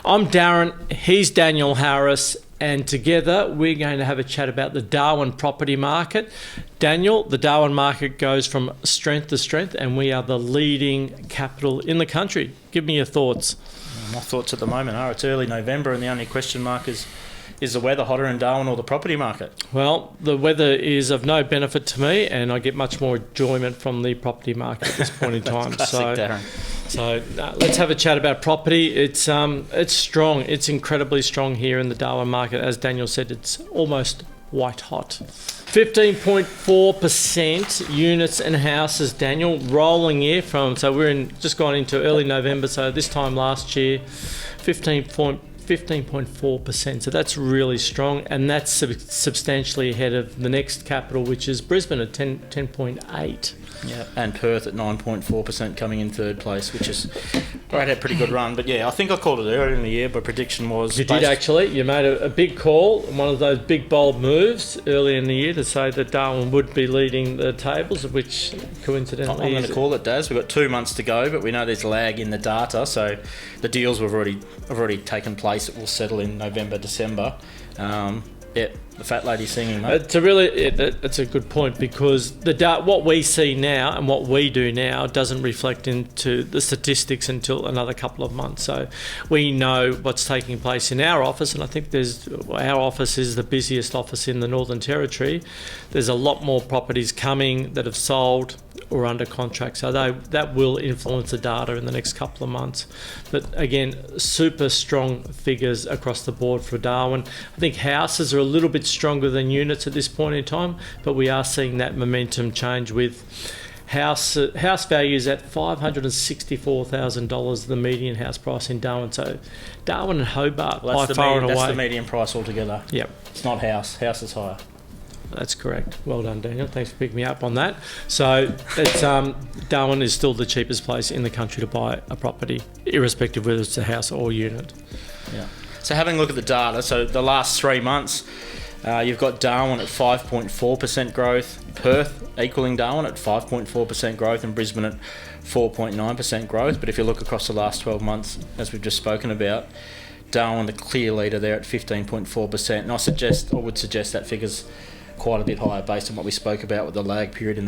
I'm Darren, he's Daniel Harris, and together we're going to have a chat about the Darwin property market. Daniel, the Darwin market goes from strength to strength, and we are the leading capital in the country. Give me your thoughts. My thoughts at the moment are it's early November, and the only question mark is the weather hotter in Darwin or the property market? Well, the weather is of no benefit to me, and I get much more enjoyment from the property market at this point in time. So let's have a chat about property. It's strong. It's incredibly strong here in the Darwin market. As Daniel said, it's almost white hot. 15.4% units and houses, Daniel, rolling here from, so just gone into early November, so this time last year, 15.4%. So that's really strong, and that's substantially ahead of the next capital, which is Brisbane at 10.8. Yeah, and Perth at 9.4% coming in third place, which is had a pretty good run. But yeah, I think I called it earlier in the year. My prediction was you did actually. You made a big call, one of those big bold moves early in the year to say that Darwin would be leading the tables, which coincidentally I'm going to call it, Daz. We've got 2 months to go, but we know there's lag in the data, so the deals have already taken place. It will settle in November, December. Yeah, the fat lady singing, mate. It's a good point, because what we see now and what we do now doesn't reflect into the statistics until another couple of months. So we know what's taking place in our office, and I think our office is the busiest office in the Northern Territory. There's a lot more properties coming that have sold or under contract, so that will influence the data in the next couple of months. But again, super strong figures across the board for Darwin. I think houses are a little bit stronger than units at this point in time, but we are seeing that momentum change with house values at $564,000, the median house price in Darwin. So Darwin and Hobart by far and away. That's the median price altogether. Yep. It's not house. House is higher. That's correct. Well done, Daniel. Thanks for picking me up on that. So it's Darwin is still the cheapest place in the country to buy a property, irrespective whether it's a house or unit. Yeah. So having a look at the data, so the last 3 months, you've got Darwin at 5.4% growth, Perth equaling Darwin at 5.4% growth, and Brisbane at 4.9% growth. But if you look across the last 12 months, as we've just spoken about, Darwin the clear leader there at 15.4%. And I would suggest that figure's quite a bit higher based on what we spoke about with the lag period in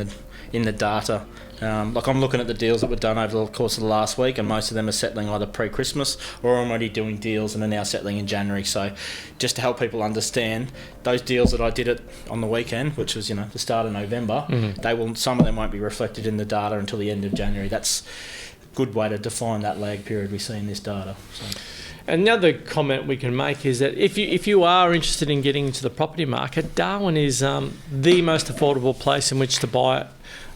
the data. I'm looking at the deals that were done over the course of the last week, and most of them are settling either pre-Christmas or already doing deals and are now settling in January. So just to help people understand, those deals that I did on the weekend, which was the start of November, some of them won't be reflected in the data until the end of January. That's a good way to define that lag period we see in this data. So. Another comment we can make is that if you are interested in getting into the property market, Darwin is the most affordable place in which to buy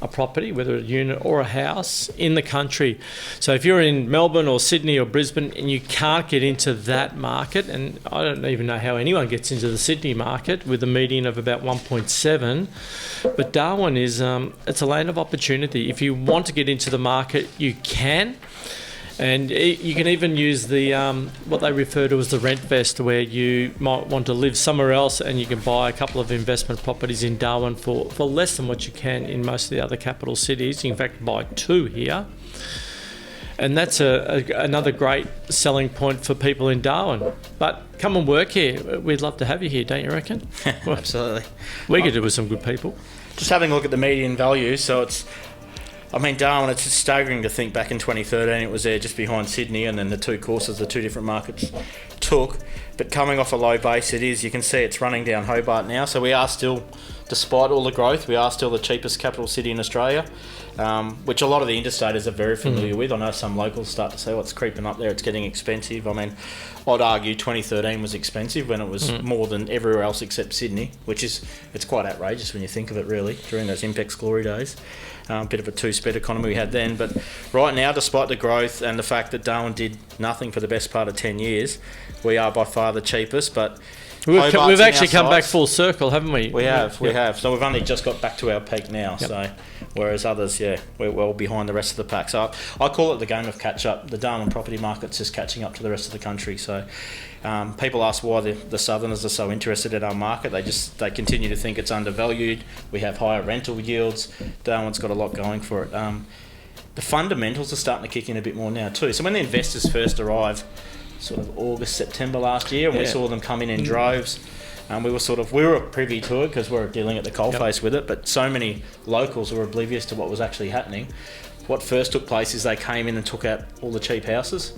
a property, whether a unit or a house, in the country. So if you're in Melbourne or Sydney or Brisbane and you can't get into that market, and I don't even know how anyone gets into the Sydney market with a median of about 1.7, but Darwin is it's a land of opportunity. If you want to get into the market, you can. And you can even use the what they refer to as the rent vest, where you might want to live somewhere else and you can buy a couple of investment properties in Darwin for less than what you can in most of the other capital cities. You can in fact buy 2 here. And that's another great selling point for people in Darwin. But come and work here. We'd love to have you here, don't you reckon? Absolutely. We could do with some good people. Just having a look at the median value, so Darwin, it's staggering to think back in 2013 it was there just behind Sydney, and then the 2 courses the 2 different markets took. But coming off a low base, you can see it's running down Hobart now. So we are still, despite all the growth, we are still the cheapest capital city in Australia, which a lot of the interstaters are very familiar with. I know some locals start to say, it's creeping up there, it's getting expensive. I'd argue 2013 was expensive when it was more than everywhere else except Sydney, it's quite outrageous when you think of it, really, during those Impex glory days. Bit of a 2-speed economy we had then. But right now, despite the growth and the fact that Darwin did nothing for the best part of 10 years, we are by far the cheapest. But we've actually come back full circle, haven't we? We have. So we've only just got back to our peak now. Yep. So whereas others, we're well behind the rest of the pack. So I call it the game of catch-up. The Darwin property market's just catching up to the rest of the country. So people ask why the Southerners are so interested in our market. They continue to think it's undervalued. We have higher rental yields. Darwin's got a lot going for it. The fundamentals are starting to kick in a bit more now too. So when the investors first arrived, sort of August, September last year, and we Yeah. saw them come in droves. And we were privy to it because we were dealing at the coalface with it, but so many locals were oblivious to what was actually happening. What first took place is they came in and took out all the cheap houses.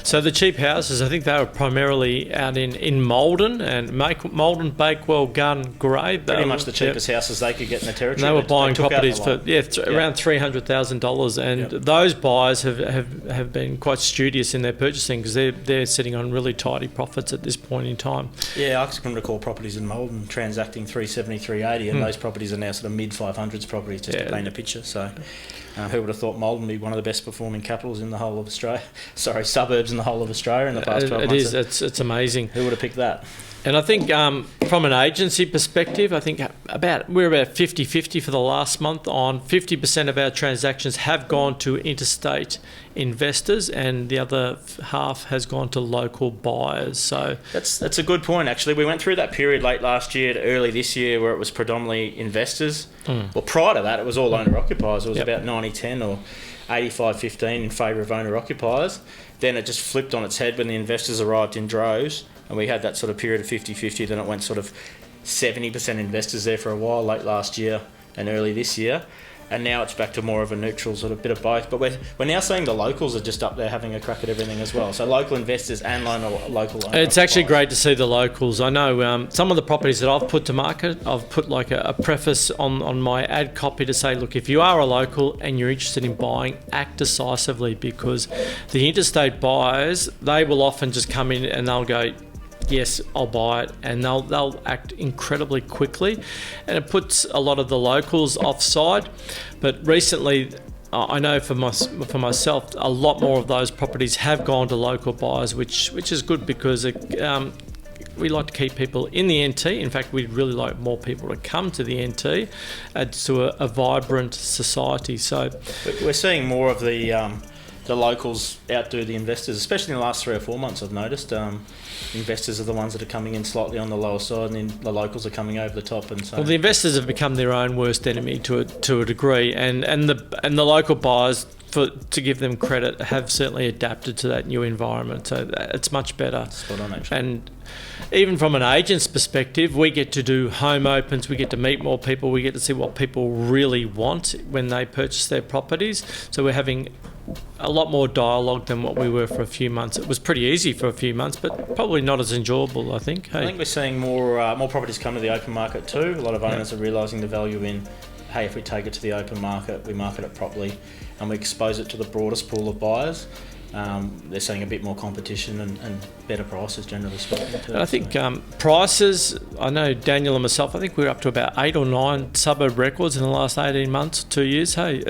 So the cheap houses, I think they were primarily out in Maldon and Maldon, Bakewell, Gun, Grey. Pretty much the cheapest houses they could get in the territory. They were buying took out properties the lot. around $300,000, and those buyers have been quite studious in their purchasing because they're sitting on really tidy profits at this point in time. Yeah, I can recall properties in Maldon transacting 370, 380, and those properties are now sort of mid 500s properties, just to paint a picture. So, who would have thought Maldon would be one of the best performing capitals in the whole of Australia? Sorry, suburbs in the whole of Australia in the past 12 months. It is. It's amazing. Who would have picked that? And I think from an agency perspective, I think we're about 50-50 for the last month. On 50% of our transactions have gone to interstate investors, and the other half has gone to local buyers. So that's a good point. Actually, we went through that period late last year to early this year where it was predominantly investors. Well, prior to that, it was all owner occupiers. It was about 90-10 or 85-15 in favour of owner occupiers. Then it just flipped on its head when the investors arrived in droves, and we had that sort of period of 50-50. Then it went sort of 70% investors there for a while, late last year and early this year. And now it's back to more of a neutral sort of bit of both. But we're now seeing the locals are just up there having a crack at everything as well. So local investors and local owners. It's actually great to see the locals. I know some of the properties that I've put to market, I've put like a preface on my ad copy to say, look, if you are a local and you're interested in buying, act decisively, because the interstate buyers, they will often just come in and they'll go, yes, I'll buy it, and they'll act incredibly quickly, and it puts a lot of the locals offside. But recently, I know for myself, a lot more of those properties have gone to local buyers, which is good, because we like to keep people in the NT. In fact, we'd really like more people to come to the NT, adds to a vibrant society. So we're seeing more of the locals outdo the investors, especially in the last 3 or 4 months. I've noticed investors are the ones that are coming in slightly on the lower side, and then the locals are coming over the top. And so, well, the investors have become their own worst enemy to a degree, and the local buyers, to give them credit, have certainly adapted to that new environment. So it's much better. Spot on, actually. And even from an agent's perspective, we get to do home opens, we get to meet more people, we get to see what people really want when they purchase their properties. So we're having a lot more dialogue than what we were for a few months. It was pretty easy for a few months, but probably not as enjoyable, I think. Hey? I think we're seeing more properties come to the open market too. A lot of owners are realising the value in, hey, if we take it to the open market, we market it properly, and we expose it to the broadest pool of buyers. They're seeing a bit more competition and better prices, generally speaking. And I think prices, I know Daniel and myself, I think we're up to about 8 or 9 suburb records in the last 18 months, 2 years. Hey,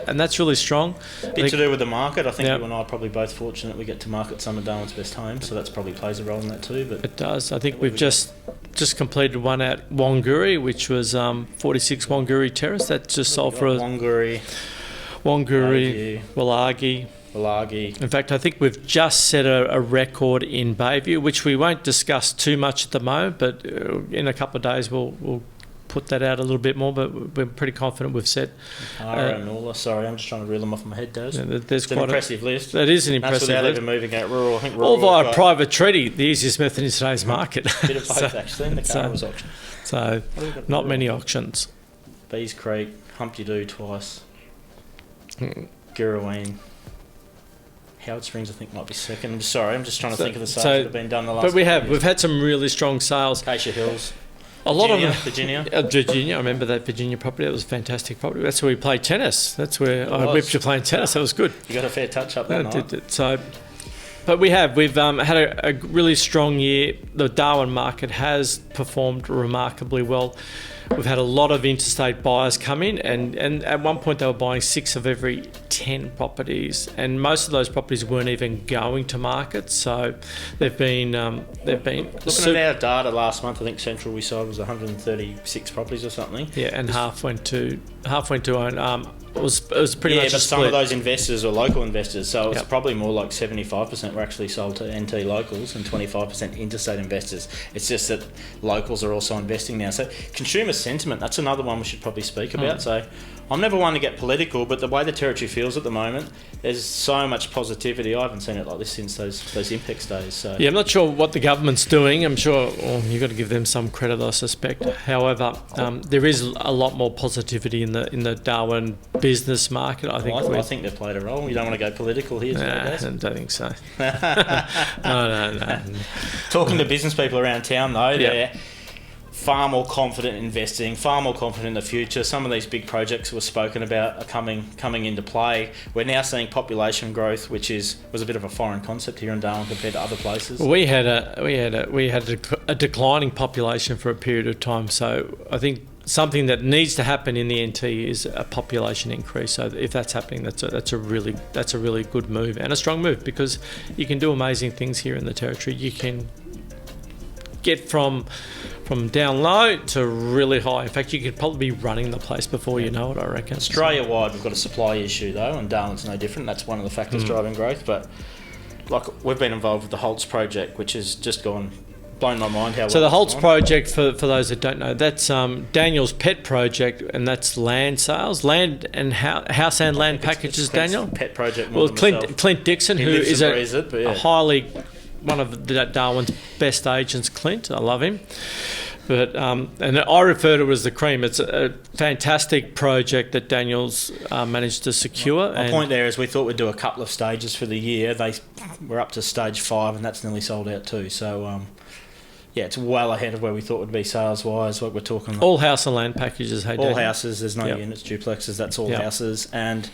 and that's really strong. Bit to do with the market. I think you and I are probably both fortunate we get to market some of Darwin's best homes, so that's probably plays a role in that too. But it does. I think we've just completed one at Wanguri, which was 46 Wanguri Terrace. That just sold for Wanguri, Wallagi. In fact, I think we've just set a record in Bayview, which we won't discuss too much at the moment, but in a couple of days we'll put that out a little bit more, but we're pretty confident we've set... Sorry, I'm just trying to reel them off my head, Daz. There's it's an impressive list. That is an impressive list. That's without even moving out rural. I think rural all via private treaty, the easiest method in today's market. Bit of both, actually, in the car was auction. So, not many auctions. Bees Creek, Humpty-Doo twice, Girraween. Howard Springs, I think, might be second. I'm sorry, I'm just trying to think of the sales that have been done the last. But we've had some really strong sales. Acacia Hills, a lot of them. Virginia. Virginia, I remember that Virginia property. That was a fantastic property. That's where we played tennis. That's where I whipped you playing tennis. That was good. You got a fair touch up that night. So, but we've had a really strong year. The Darwin market has performed remarkably well. We've had a lot of interstate buyers come in, and at one point they were buying 6 of every 10 properties, and most of those properties weren't even going to market. So they've been looking at our data last month. I think Central we sold was 136 properties or something. Yeah, and half went to own was pretty much a but some split. of those investors are local investors, so it's Yep. probably more like 75% were actually sold to NT locals and 25% interstate investors. It's just that locals are also investing now. So consumer sentiment, that's another one we should probably speak about. So I'm never one to get political, but the way the territory feels at the moment, there's so much positivity. I haven't seen it like this since those Impex days. So Yeah, I'm not sure what the government's doing. I'm sure you've got to give them some credit, I suspect. However, there is a lot more positivity in the Darwin business market. I think. I think they've played a role. You don't want to go political here, I do you, don't think so. No. Talking to business people around town, though, Yeah. they're far more confident in investing, far more confident in the future. Some of these big projects were spoken about are coming into play. We're now seeing population growth, which was a bit of a foreign concept here in Darwin compared to other places. We had a declining population for a period of time. So I think something that needs to happen in the NT is a population increase. So if that's happening, that's a really good move and a strong move, because you can do amazing things here in the territory. You can get from down low to really high. In fact, you could probably be running the place before you know it, I reckon. Australia-wide, we've got a supply issue, though, and Darwin's no different. That's one of the factors driving growth. But we've been involved with the Holtz project, which has just blown my mind how well. So the it's Holtz gone. project, for those that don't know, that's Daniel's pet project, and that's land sales, land and house and land packages. It's Daniel, pet project. More well, than myself. Clint Dixon, He who lives is and breathes it, but yeah. a highly one of Darwin's best agents. Clint, I love him. But and I refer to it as the cream. It's a fantastic project that Daniel's managed to secure. My point there is we thought we'd do a couple of stages for the year. We're up to stage 5, and that's nearly sold out too. So it's well ahead of where we thought would be sales-wise. What we're talking all house and land packages. Hey, all Daniel? houses. There's no Yep. units, duplexes. That's all Yep. houses. And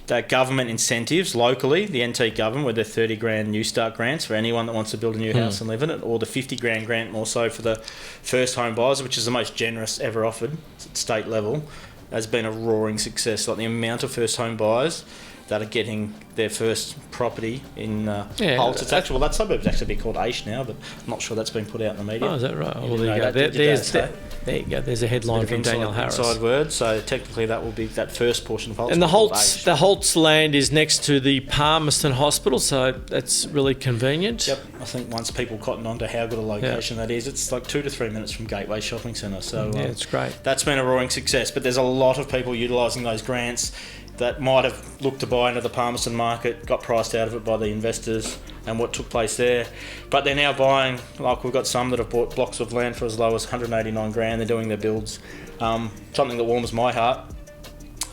the government incentives locally, the NT government, with their 30 grand New Start grants for anyone that wants to build a new house and live in it, or the 50 grand grant more so for the first home buyers, which is the most generous ever offered at state level, has been a roaring success. Like the amount of first home buyers that are getting their first property in Holtz. It's actually, that suburb's actually called Aish now, but I'm not sure that's been put out in the media. Oh, is that right? Well, You there know you go. that, did you, There you go. There's a headline from Daniel Harris. Inside word. So technically, that will be that first portion of Holtz. And the called Holtz, Aish. the Holtz land is next to the Palmerston Hospital, so that's really convenient. Yep, I think once people cotton on to how good a location that is, it's like 2 to 3 minutes from Gateway Shopping Centre. So Yeah, it's great. that's been a roaring success. But there's a lot of people utilising those grants that might have looked to buy into the Palmerston market, got priced out of it by the investors and what took place there. But they're now buying, like we've got some that have bought blocks of land for as low as 189 grand. They're doing their builds. Something that warms my heart.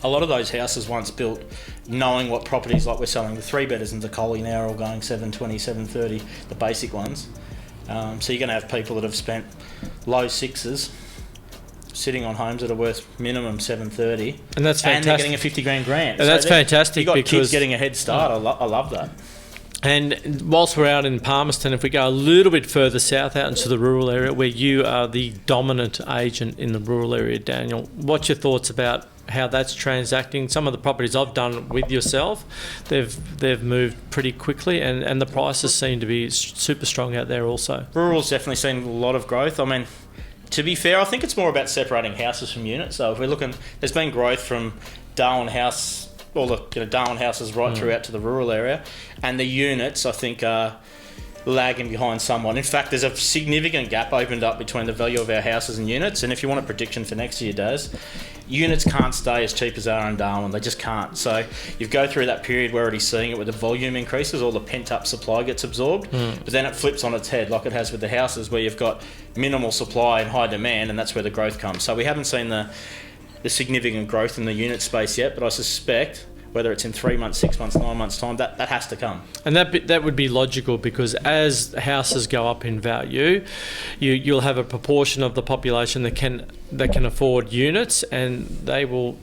A lot of those houses once built knowing what properties, like we're selling the 3-bedders into Collie now are all going 720, 730, the basic ones. So you're going to have people that have spent low 6s sitting on homes that are worth minimum 730, And that's fantastic. and they're getting a 50 grand grant. And that's fantastic You got because kids getting a head start. I love that. And whilst we're out in Palmerston, if we go a little bit further south out into the rural area, where you are the dominant agent in the rural area, Daniel, what's your thoughts about how that's transacting? Some of the properties I've done with yourself, they've moved pretty quickly, and the prices seem to be super strong out there also. Rural's definitely seen a lot of growth. I mean, to be fair, I think it's more about separating houses from units. So if we're looking, there's been growth from Darwin House, all the Darwin houses right throughout to the rural area, and the units I think are lagging behind somewhat. In fact, there's a significant gap opened up between the value of our houses and units. And if you want a prediction for next year, Daz, units can't stay as cheap as they are in Darwin. They just can't. So you go through that period, we're already seeing it with the volume increases, all the pent-up supply gets absorbed, but then it flips on its head like it has with the houses, where you've got minimal supply and high demand, and that's where the growth comes. So we haven't seen the significant growth in the unit space yet, but I suspect whether it's in 3 months, 6 months, 9 months' time, that has to come. And that would be logical, because as houses go up in value, you'll have a proportion of the population that can afford units, and they will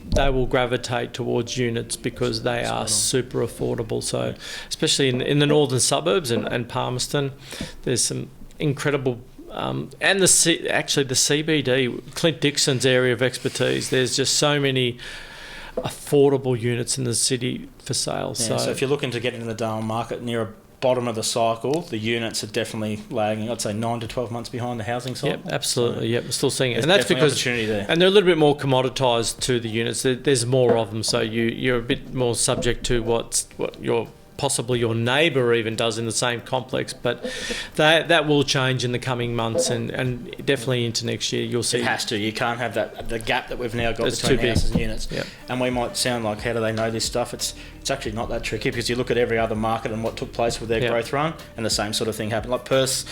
gravitate towards units because they are super affordable. So, especially in the northern suburbs and Palmerston, there's some incredible. And the CBD, Clint Dixon's area of expertise. There's just so many affordable units in the city for sale. Yeah, so if you're looking to get into the Darwin market near bottom of the cycle, the units are definitely lagging. I'd say 9 to 12 months behind the housing cycle. Yep, absolutely. So yep, we're still seeing it, there's and that's definitely because opportunity there. and they're a little bit more commoditised to the units. There's more of them, so you're a bit more subject to what possibly your neighbour even does in the same complex, but that will change in the coming months and definitely into next year. You'll see It has to. You can't have the gap that we've now got It's between too big. houses and units. Yep. And we might sound like, how do they know this stuff? It's actually not that tricky, because you look at every other market and what took place with their Yep. growth run, and the same sort of thing happened. Like Perth,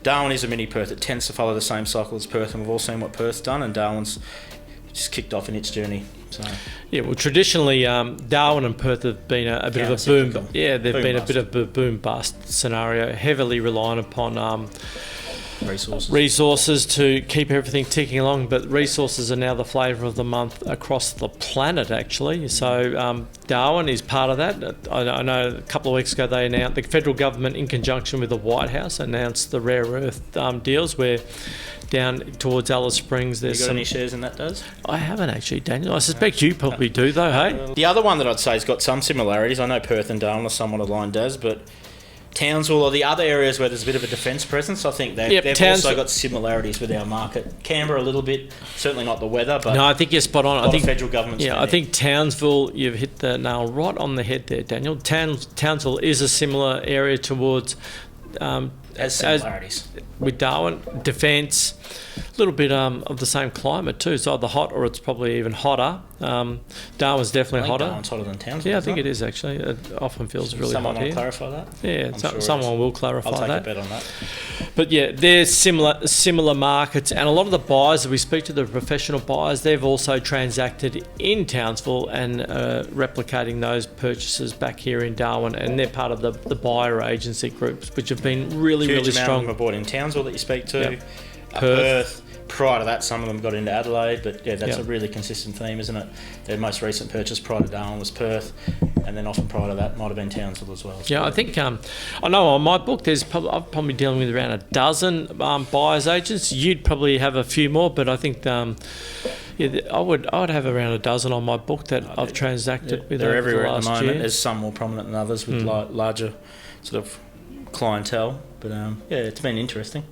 Darwin is a mini Perth. It tends to follow the same cycle as Perth, and we've all seen what Perth's done, and Darwin's just kicked off in its journey. So Yeah, well, traditionally, Darwin and Perth have been a bit of a boom. Counter-cyclical. Yeah, they've Boom been bust. a bit of a boom bust scenario, heavily reliant upon resources to keep everything ticking along. But resources are now the flavour of the month across the planet, actually. So Darwin is part of that. I know a couple of weeks ago they announced, the federal government in conjunction with the White House announced the rare earth deals, where down towards Alice Springs you there's got some. any shares in that, Does? I haven't actually, Daniel. I suspect you probably do though, hey? The other one that I'd say has got some similarities. I know Perth and Darwin are somewhat aligned, Does, but Townsville or the other areas where there's a bit of a defence presence, I think they've also got similarities with our market. Canberra a little bit, certainly not the weather, but No, I think you're spot on. I think federal government. Yeah, I think Townsville, you've hit the nail right on the head there, Daniel. Townsville is a similar area towards has similarities. with Darwin. Defence, a little bit of the same climate too. It's either hot or it's probably even hotter. Darwin's definitely I think hotter. Darwin's hotter than Townsville. Yeah, I think it is actually. It often feels really Someone hot will here. clarify that. Yeah, I'm sure it someone is. will clarify I'll take that. a bet on that. But yeah, there's similar markets, and a lot of the buyers that we speak to, the professional buyers, they've also transacted in Townsville and replicating those purchases back here in Darwin, and they're part of the buyer agency groups, which have been really Huge amount strong. of them are bought in Townsville that you speak to. Yep. Perth. Prior to that, some of them got into Adelaide, but yeah, that's Yep. a really consistent theme, isn't it? Their most recent purchase prior to Darwin was Perth, and then often prior to that might have been Townsville as well. Yeah, I think I know on my book I'm probably dealing with around a dozen buyers agents. You'd probably have a few more, but I think I would have around a dozen on my book that I've transacted with. They're over everywhere the at last the moment. year. There's some more prominent than others with larger sort of clientele, but yeah, it's been interesting.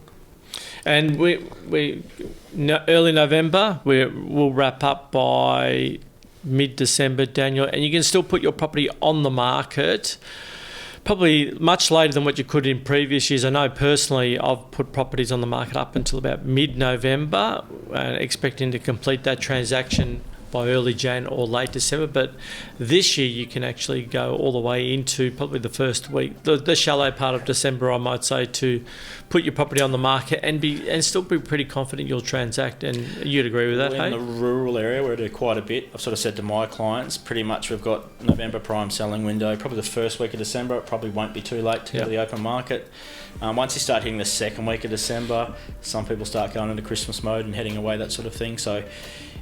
And early November, we'll wrap up by mid-December, Daniel, and you can still put your property on the market probably much later than what you could in previous years. I know personally I've put properties on the market up until about mid-November, expecting to complete that transaction by early Jan or late December, but this year you can actually go all the way into probably the first week, the shallow part of December, I might say, to put your property on the market and still be pretty confident you'll transact. And you'd agree with that, In hey? the rural area, we do quite a bit. I've sort of said to my clients, pretty much we've got November prime selling window, probably the first week of December. It probably won't be too late to go to the open market. Once you start hitting the second week of December, some people start going into Christmas mode and heading away, that sort of thing. So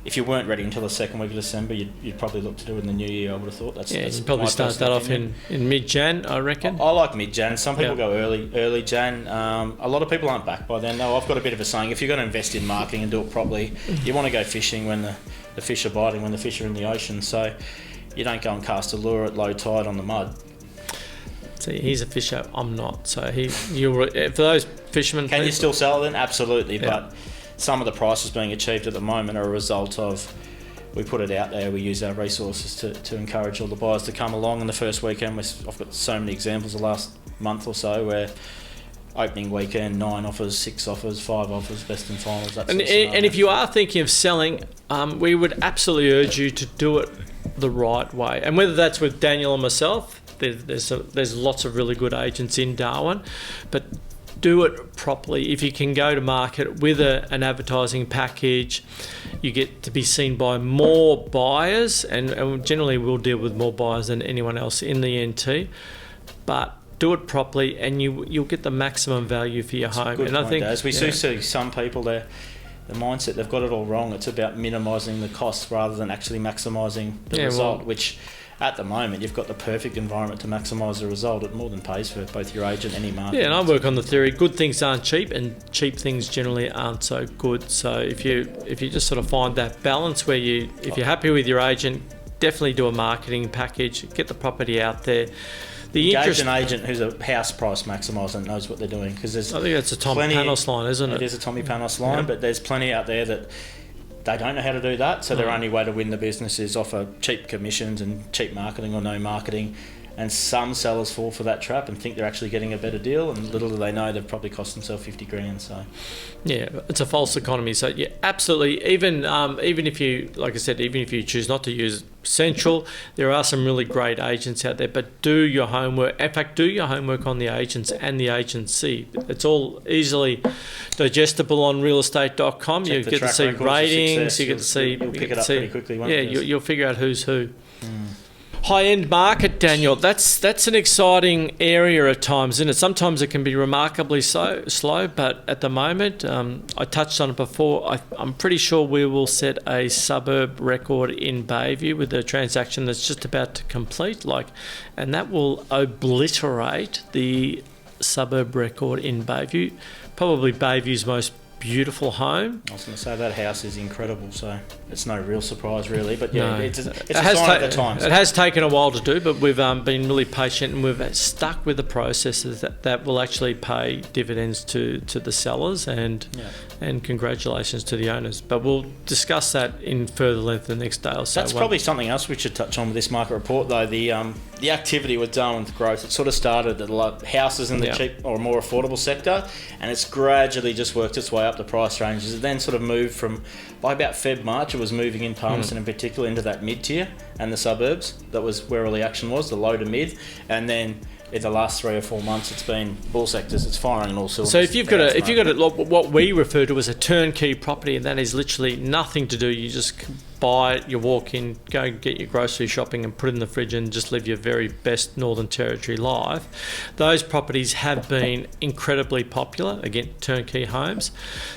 if you weren't ready until the second week of December, you'd probably look to do it in the new year, I would have thought. That's You'd probably my start that personal off opinion. in mid-Jan, I reckon. I like mid-Jan. Some people Yeah. go early Jan. A lot of people aren't back by then, though. I've got a bit of a saying, if you're going to invest in marketing and do it properly, you want to go fishing when the fish are biting, when the fish are in the ocean. So you don't go and cast a lure at low tide on the mud. See, he's a fisher, I'm not. So for those fishermen... Can you still sell it then? Absolutely. Yeah. But some of the prices being achieved at the moment are a result of, we put it out there, we use our resources to encourage all the buyers to come along. In the first weekend, I've got so many examples the last month or so where opening weekend, 9 offers, 6 offers, 5 offers, best and finals. That sort of scenario. And if you are thinking of selling, we would absolutely urge you to do it the right way. And whether that's with Daniel or myself, there's lots of really good agents in Darwin, but do it properly. If you can go to market with an advertising package, you get to be seen by more buyers, and generally we'll deal with more buyers than anyone else in the NT, but do it properly and you'll get the maximum value for your home. Good and point, I think Daz. We do see some people there, the mindset, they've got it all wrong. It's about minimising the costs rather than actually maximising the result, which at the moment you've got the perfect environment to maximise the result. It more than pays for both your agent and your market. Yeah, and I work on the theory, good things aren't cheap and cheap things generally aren't so good. So if you just sort of find that balance where if you're happy with your agent, definitely do a marketing package, get the property out there. The Engage interest. an agent who's a house price maximiser and knows what they're doing, because there's I think that's a Tom plenty- Panos line, isn't it? It is a Tommy Panos line, Yeah. but there's plenty out there that they don't know how to do that, so their only way to win the business is offer cheap commissions and cheap marketing or no marketing. And some sellers fall for that trap and think they're actually getting a better deal, and little do they know they've probably cost themselves 50 grand. So Yeah, it's a false economy. So yeah, absolutely. Even if you, like I said, even if you choose not to use Central, there are some really great agents out there. But do your homework. In fact, do your homework on the agents and the agency. It's all easily digestible on realestate.com. Check You the get to track see records of ratings. success. You get to see. You'll you pick get it to up see- pretty quickly, won't Yeah, you? you'll figure out who's who. High-end market, Daniel. That's an exciting area at times, isn't it? Sometimes it can be remarkably slow, but at the moment, I touched on it before. I'm pretty sure we will set a suburb record in Bayview with a transaction that's just about to complete. And that will obliterate the suburb record in Bayview. Probably Bayview's most beautiful home. I was going to say that house is incredible, so it's no real surprise really. But yeah, No. it's a sign of the times. It has taken a while to do, but we've been really patient and we've stuck with the processes that will actually pay dividends to the sellers, and congratulations to the owners. But we'll discuss that in further length the next day or so. That's probably something else we should touch on with this market report, though. The activity with Darwin's growth, it sort of started at a lot of houses in the cheap or more affordable sector, and it's gradually just worked its way up the price ranges. It then sort of moved from, by about March, it was moving in Palmerston in particular into that mid-tier and the suburbs. That was where all the action was, the low to mid. And then in the last 3 or 4 months, it's been all sectors. It's firing in all cylinders. So if you've got what we refer to as a turnkey property, and that is literally nothing to do. You just buy it, you walk in, go and get your grocery shopping and put it in the fridge and just live your very best Northern Territory life. Those properties have been incredibly popular. Again, turnkey homes.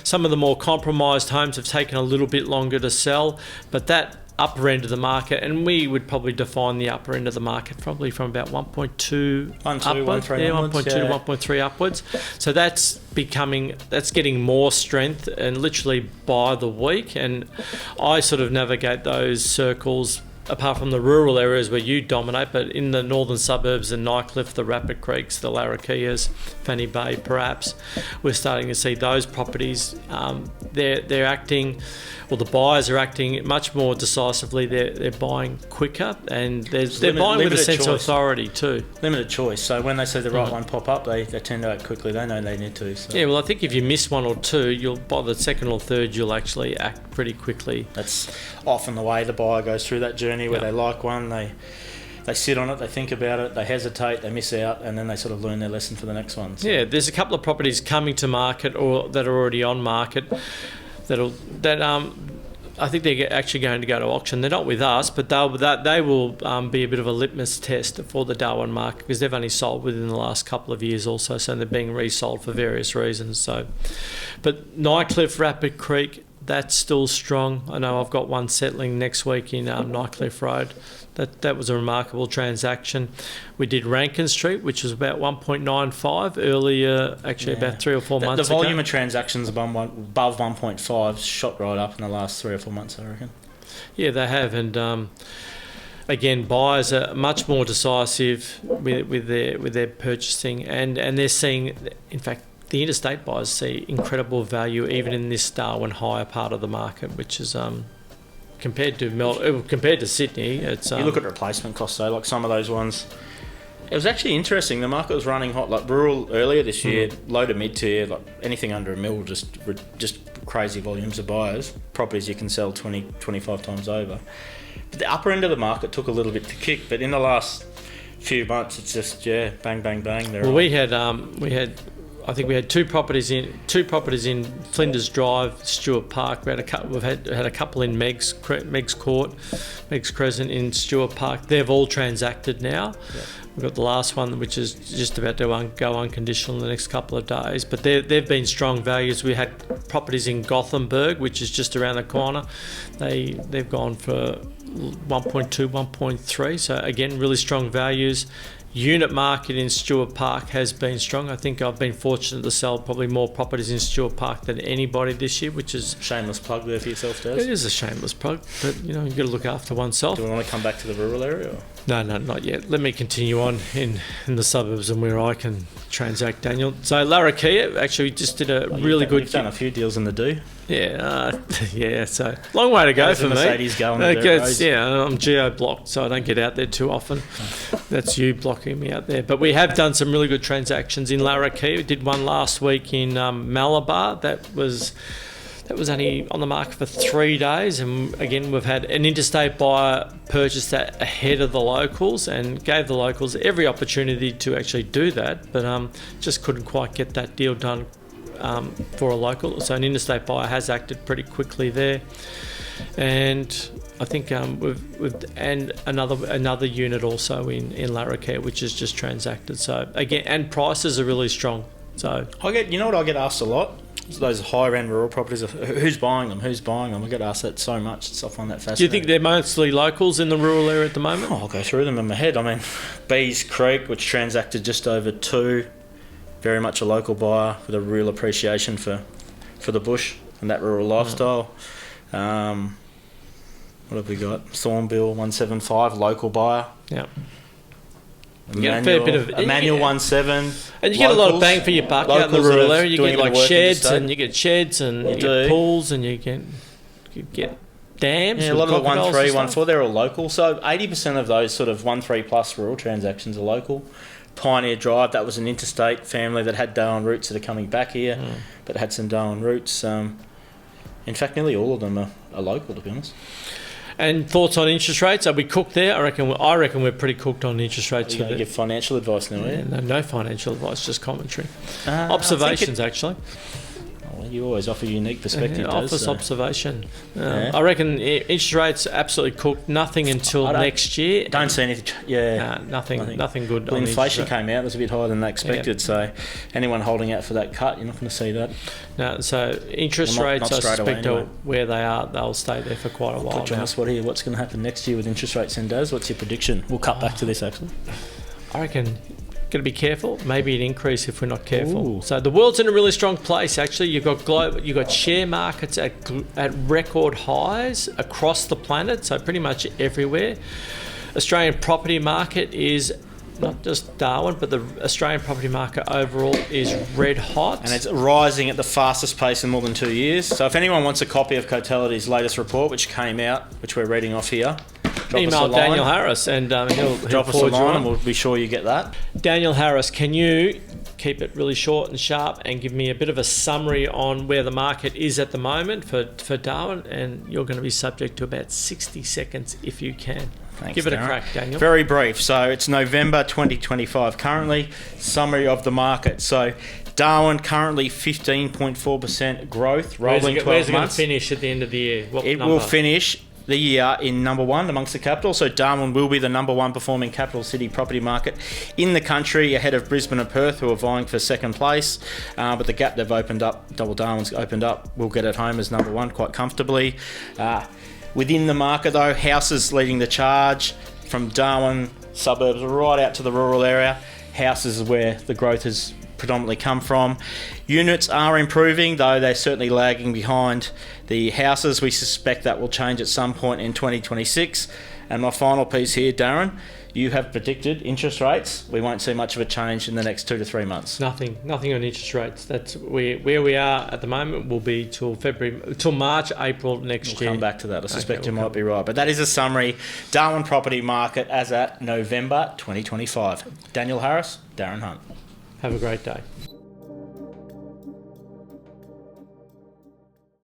Some of the more compromised homes have taken a little bit longer to sell, but that upper end of the market, and we would probably define the upper end of the market probably from about 1.2 upwards, 1.2 to 1.3 upwards. So that's getting more strength, and literally by the week. And I sort of navigate those circles, apart from the rural areas where you dominate, but in the northern suburbs, the Nycliffe, the Rapid Creeks, the Larrakias, Fanny Bay perhaps, we're starting to see those properties, they're acting, well, the buyers are acting much more decisively. They're buying quicker, and they're buying with a sense of authority too. Limited choice. So when they see the right one pop up, they tend to act quickly. They know they need to. So. Yeah, well, I think if you miss one or two, by the second or third, you'll actually act pretty quickly. That's often the way the buyer goes through that journey, where they like one, they sit on it, they think about it, they hesitate, they miss out, and then they sort of learn their lesson for the next one. So. Yeah, there's a couple of properties coming to market or that are already on market I think they're actually going to go to auction. They're not with us, but they will be a bit of a litmus test for the Darwin market, because they've only sold within the last couple of years also, so they're being resold for various reasons. So, but Nycliffe, Rapid Creek, that's still strong. I know I've got one settling next week in Nycliffe Road. That was a remarkable transaction. We did Rankin Street, which was about 1.95 earlier, about 3 or 4 months ago. The volume of transactions above 1.5 shot right up in the last 3 or 4 months, I reckon. Yeah, they have, and again, buyers are much more decisive with their purchasing, and they're seeing, in fact, the interstate buyers see incredible value even in this Darwin higher part of the market, which is compared to Sydney, it's you look at replacement costs though, like some of those ones. It was actually interesting. The market was running hot, like rural earlier this year, low to mid tier, like anything under $1 million, just crazy volumes of buyers. Properties you can sell 20, 25 times over. But the upper end of the market took a little bit to kick. But in the last few months, it's just bang, bang, bang. Well, we had two properties in Flinders Drive, Stewart Park. We've had a couple in Meg's Court, Meg's Crescent in Stewart Park. They've all transacted now. Yep. We've got the last one, which is just about to go unconditional in the next couple of days. But they've been strong values. We had properties in Gothenburg, which is just around the corner. They've gone for 1.2, 1.3. So again, really strong values. Unit market in Stewart Park has been strong. I think I've been fortunate to sell probably more properties in Stewart Park than anybody this year, which is... Shameless plug there for yourself, Des. It is a shameless plug, but you've got to look after oneself. Do we want to come back to the rural area? Or? No, not yet. Let me continue on in the suburbs and where I can transact, Daniel. So Larrakia actually just did a really good. You've done a few deals in the do. Yeah, yeah. So long way to go How's for the me. Mercedes going to dirt roads? Yeah, I'm geo-blocked, so I don't get out there too often. That's you blocking me out there. But we have done some really good transactions in Larrakia. We did one last week in Malabar. That was only on the market for 3 days, and again we've had an interstate buyer purchase that ahead of the locals and gave the locals every opportunity to actually do that, but just couldn't quite get that deal done for a local. So an interstate buyer has acted pretty quickly there, and I think we've and another unit also in Larrakia which is just transacted. So again, and prices are really strong. So I get asked a lot. Those higher end rural properties, who's buying them? I get asked that so much. So I find that fascinating. Do you think they're mostly locals in the rural area at the moment? I'll go through them in my head. I mean, Bees Creek, which transacted just over 2, very much a local buyer with a real appreciation for the bush and that rural lifestyle. What have we got? Thornbill 175, local buyer. Yeah. You get a fair bit of Emmanuel 17, and you get a lot of bang for your buck out in the rural area. You get like sheds, and you get pools, and you get dams. Yeah, a lot of the 1-3, 1-4, they're all local. So 80% of those sort of 1-3 plus rural transactions are local. Pioneer Drive, that was an interstate family that had Darwin roots that are coming back here, but had some Darwin roots. In fact, nearly all of them are local, to be honest. And thoughts on interest rates? Are we cooked there? I reckon we're pretty cooked on interest rates. You're going to give financial advice now, no financial advice, just commentary. Observations, actually. Well, you always offer a unique perspective. Office observation. I reckon interest rates absolutely cooked. Nothing until next year. Don't see anything. Nothing good. Well, inflation came out, it was a bit higher than they expected. So anyone holding out for that cut, you're not going to see that. No. So interest rates, I suspect, are where they are. They'll stay there for quite a while. Put you on the spot here. What's going to happen next year with interest rates and Daz? What's your prediction? We'll cut back to this actually. I reckon. Got to be careful. Maybe an increase if we're not careful. Ooh. So the world's in a really strong place. Actually, you've got share markets at record highs across the planet. So pretty much everywhere. Australian property market is not just Darwin, but the Australian property market overall is red hot, and it's rising at the fastest pace in more than 2 years. So if anyone wants a copy of Cotality's latest report, which came out, which we're reading off here. Email Daniel Harris and he'll drop us a line and we'll be sure you get that. Daniel Harris, can you keep it really short and sharp and give me a bit of a summary on where the market is at the moment for Darwin? And you're going to be subject to about 60 seconds if you can. Thanks, give it Darren. a crack, Daniel. Very brief. So it's November 2025 currently. Summary of the market. So Darwin currently 15.4% growth, rolling 12 months. Where's it going to finish at the end of the year? What it number? Will finish the year in number 1 amongst the capital. So Darwin will be the number 1 performing capital city property market in the country, ahead of Brisbane and Perth, who are vying for second place. But the gap they've opened up, Double Darwin's opened up, will get it home as number 1 quite comfortably. Within the market though, houses leading the charge from Darwin suburbs right out to the rural area. Houses is where the growth has predominantly come from. Units are improving, though they're certainly lagging behind the houses. We suspect that will change at some point in 2026. And my final piece here, Darren, you have predicted interest rates. We won't see much of a change in the next 2 to 3 months. Nothing on interest rates. That's where we are at the moment. Will be till March, April next year. We'll come back to that. I suspect you might be right. But that is a summary. Darwin Property Market as at November 2025. Daniel Harris, Darren Hunt. Have a great day.